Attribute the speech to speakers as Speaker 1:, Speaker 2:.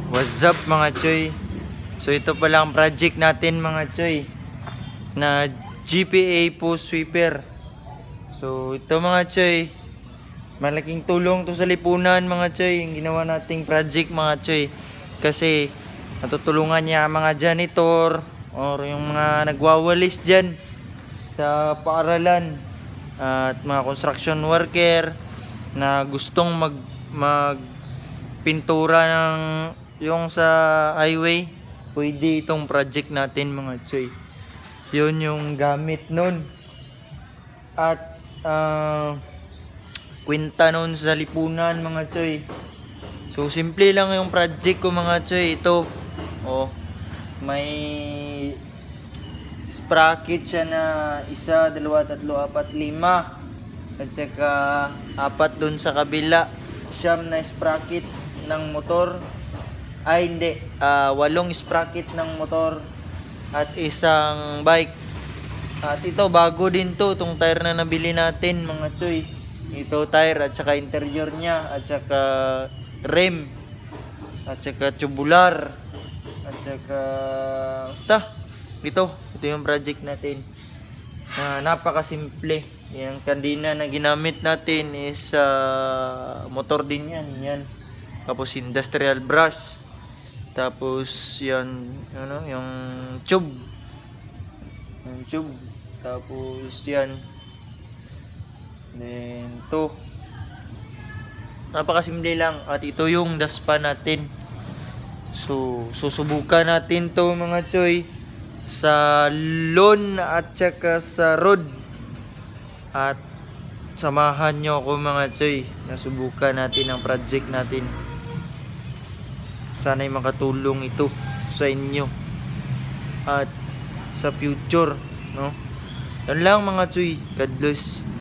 Speaker 1: What's up mga choy? So ito pala ang project natin mga choy na GPA post sweeper. So ito mga choy, malaking tulong to sa lipunan mga choy, yung ginawa nating project mga choy. Kasi natutulungan niya ang mga janitor or yung mga nagwawalis dyan sa paaralan at mga construction worker na gustong mag pintura ng yung sa highway. Pwede itong project natin mga choy. Yun yung gamit nun. At kwenta nun sa lipunan mga choy. So simple lang yung project ko mga choy. Ito may sprocket siya na 1, 2, 3, 4, 5 at saka 4 dun sa kabila. Siyam na sprocket ng motor. Ay hindi, 8 sprocket ng motor at isang bike. At ito bago din to, itong tire na nabili natin mga choy. Ito tire at saka interior niya at saka rim at saka tubular at saka basta ito yung project natin. Napakasimple. Yung kandina na ginamit natin is motor din yan. Tapos industrial brush. Tapos yan, yung tube. Tapos yan. Then to. Napakasimple lang. At ito yung daspa natin. So, susubukan natin to mga choy sa lawn at saka sa road. At samahan nyo ako mga choy. Nasubukan natin ang project natin. Sana'y makatulong ito sa inyo at sa future, no? Yan lang mga choy. God bless.